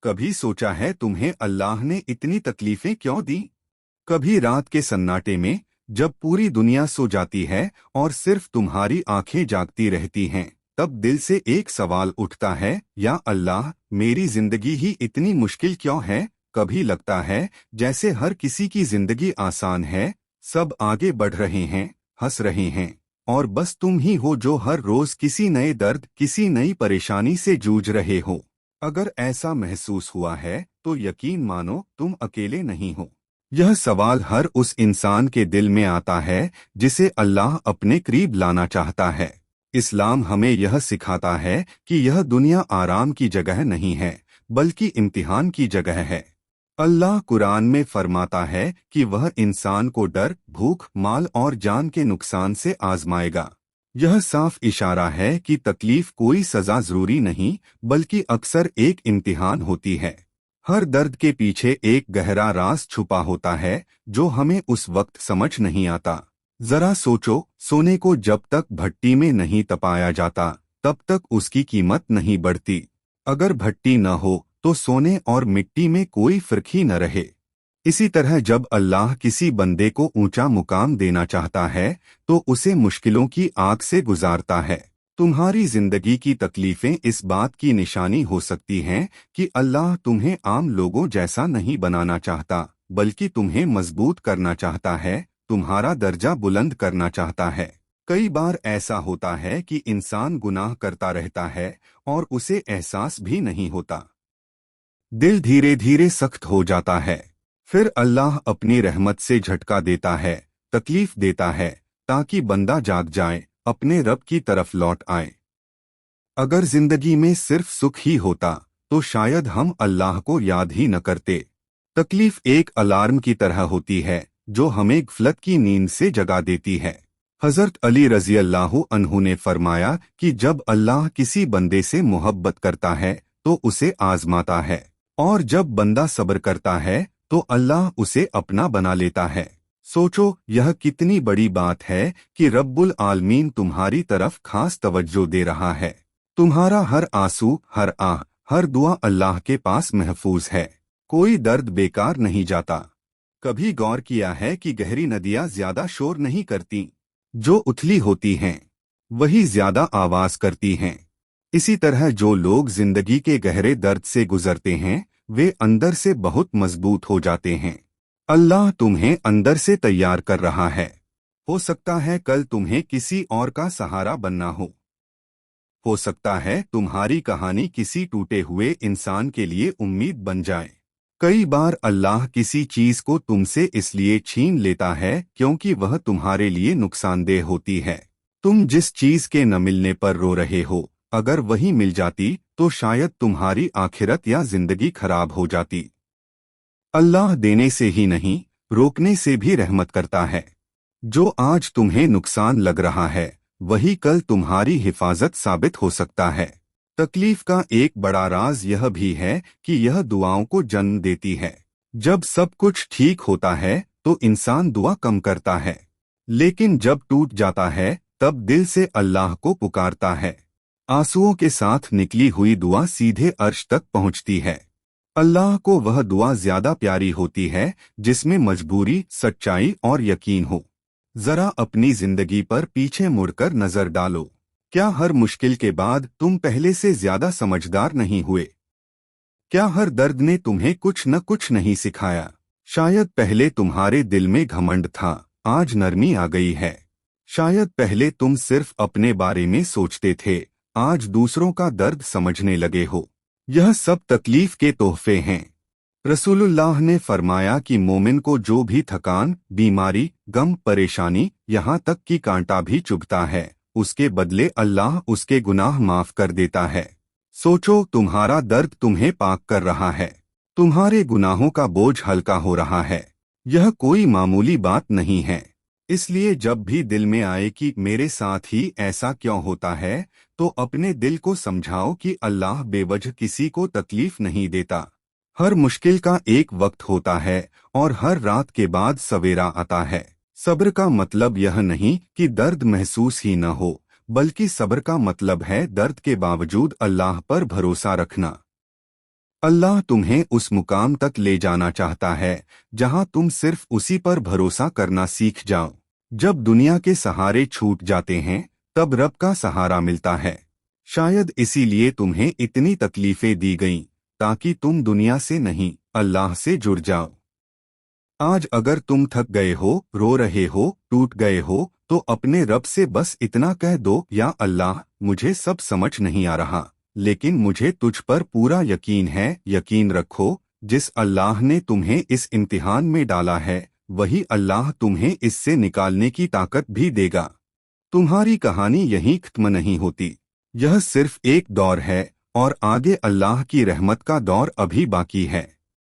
कभी सोचा है तुम्हें अल्लाह ने इतनी तकलीफें क्यों दी? कभी रात के सन्नाटे में जब पूरी दुनिया सो जाती है और सिर्फ तुम्हारी आंखें जागती रहती हैं, तब दिल से एक सवाल उठता है, या अल्लाह, मेरी जिंदगी ही इतनी मुश्किल क्यों है? कभी लगता है जैसे हर किसी की जिंदगी आसान है, सब आगे बढ़ रहे हैं, हंस रहे हैं, और बस तुम ही हो जो हर रोज किसी नए दर्द, किसी नई परेशानी से जूझ रहे हो। अगर ऐसा महसूस हुआ है तो यकीन मानो तुम अकेले नहीं हो। यह सवाल हर उस इंसान के दिल में आता है जिसे अल्लाह अपने करीब लाना चाहता है। इस्लाम हमें यह सिखाता है कि यह दुनिया आराम की जगह नहीं है, बल्कि इम्तिहान की जगह है। अल्लाह कुरान में फरमाता है कि वह इंसान को डर, भूख, माल और जान के नुकसान से आजमाएगा। यह साफ इशारा है कि तकलीफ कोई सजा जरूरी नहीं, बल्कि अक्सर एक इम्तिहान होती है। हर दर्द के पीछे एक गहरा राज छुपा होता है जो हमें उस वक्त समझ नहीं आता। जरा सोचो, सोने को जब तक भट्टी में नहीं तपाया जाता तब तक उसकी कीमत नहीं बढ़ती। अगर भट्टी न हो तो सोने और मिट्टी में कोई फर्क ही न रहे। इसी तरह जब अल्लाह किसी बंदे को ऊंचा मुकाम देना चाहता है तो उसे मुश्किलों की आग से गुजारता है। तुम्हारी जिंदगी की तकलीफें इस बात की निशानी हो सकती हैं कि अल्लाह तुम्हें आम लोगों जैसा नहीं बनाना चाहता, बल्कि तुम्हें मजबूत करना चाहता है, तुम्हारा दर्जा बुलंद करना चाहता है। कई बार ऐसा होता है कि इंसान गुनाह करता रहता है और उसे एहसास भी नहीं होता। दिल धीरे धीरे सख्त हो जाता है। फिर अल्लाह अपनी रहमत से झटका देता है, तकलीफ देता है, ताकि बंदा जाग जाए, अपने रब की तरफ लौट आए। अगर जिंदगी में सिर्फ सुख ही होता तो शायद हम अल्लाह को याद ही न करते। तकलीफ एक अलार्म की तरह होती है जो हमें गफलत की नींद से जगा देती है। हजरत अली रजी अल्लाह अन्हु ने फरमाया कि जब अल्लाह किसी बंदे से मोहब्बत करता है तो उसे आजमाता है, और जब बंदा सब्र करता है तो अल्लाह उसे अपना बना लेता है। सोचो, यह कितनी बड़ी बात है कि रब्बुल आलमीन तुम्हारी तरफ खास तवज्जो दे रहा है। तुम्हारा हर आंसू, हर आह, हर दुआ अल्लाह के पास महफूज है। कोई दर्द बेकार नहीं जाता। कभी गौर किया है कि गहरी नदियां ज्यादा शोर नहीं करती, जो उथली होती हैं वही ज्यादा आवाज करती हैं। इसी तरह जो लोग जिंदगी के गहरे दर्द से गुजरते हैं वे अंदर से बहुत मजबूत हो जाते हैं। अल्लाह तुम्हें अंदर से तैयार कर रहा है। हो सकता है कल तुम्हें किसी और का सहारा बनना हो सकता है तुम्हारी कहानी किसी टूटे हुए इंसान के लिए उम्मीद बन जाए। कई बार अल्लाह किसी चीज को तुमसे इसलिए छीन लेता है क्योंकि वह तुम्हारे लिए नुकसानदेह होती है। तुम जिस चीज के न मिलने पर रो रहे हो, अगर वही मिल जाती तो शायद तुम्हारी आखिरत या जिंदगी खराब हो जाती। अल्लाह देने से ही नहीं, रोकने से भी रहमत करता है। जो आज तुम्हें नुकसान लग रहा है वही कल तुम्हारी हिफाजत साबित हो सकता है। तकलीफ का एक बड़ा राज यह भी है कि यह दुआओं को जन्म देती है। जब सब कुछ ठीक होता है तो इंसान दुआ कम करता है, लेकिन जब टूट जाता है तब दिल से अल्लाह को पुकारता है। आंसुओं के साथ निकली हुई दुआ सीधे अर्श तक पहुंचती है। अल्लाह को वह दुआ ज्यादा प्यारी होती है जिसमें मजबूरी, सच्चाई और यकीन हो। जरा अपनी जिंदगी पर पीछे मुड़कर नजर डालो। क्या हर मुश्किल के बाद तुम पहले से ज्यादा समझदार नहीं हुए? क्या हर दर्द ने तुम्हें कुछ न कुछ नहीं सिखाया? शायद पहले तुम्हारे दिल में घमंड था, आज नरमी आ गई है। शायद पहले तुम सिर्फ अपने बारे में सोचते थे, आज दूसरों का दर्द समझने लगे हो। यह सब तकलीफ के तोहफे हैं। रसूलुल्लाह ने फरमाया कि मोमिन को जो भी थकान, बीमारी, गम, परेशानी, यहाँ तक कि कांटा भी चुभता है, उसके बदले अल्लाह उसके गुनाह माफ कर देता है। सोचो, तुम्हारा दर्द तुम्हें पाक कर रहा है, तुम्हारे गुनाहों का बोझ हल्का हो रहा है। यह कोई मामूली बात नहीं है। इसलिए जब भी दिल में आए कि मेरे साथ ही ऐसा क्यों होता है, तो अपने दिल को समझाओ कि अल्लाह बेवजह किसी को तकलीफ नहीं देता। हर मुश्किल का एक वक्त होता है और हर रात के बाद सवेरा आता है। सब्र का मतलब यह नहीं कि दर्द महसूस ही न हो, बल्कि सब्र का मतलब है दर्द के बावजूद अल्लाह पर भरोसा रखना। अल्लाह तुम्हें उस मुकाम तक ले जाना चाहता है जहां तुम सिर्फ उसी पर भरोसा करना सीख जाओ। जब दुनिया के सहारे छूट जाते हैं तब रब का सहारा मिलता है। शायद इसीलिए तुम्हें इतनी तकलीफें दी गईं ताकि तुम दुनिया से नहीं अल्लाह से जुड़ जाओ। आज अगर तुम थक गए हो, रो रहे हो, टूट गए हो, तो अपने रब से बस इतना कह दो, या अल्लाह, मुझे सब समझ नहीं आ रहा, लेकिन मुझे तुझ पर पूरा यकीन है। यकीन रखो, जिस अल्लाह ने तुम्हें इस इम्तिहान में डाला है वही अल्लाह तुम्हें इससे निकालने की ताकत भी देगा। तुम्हारी कहानी यहीं खत्म नहीं होती। यह सिर्फ एक दौर है और आगे अल्लाह की रहमत का दौर अभी बाकी है।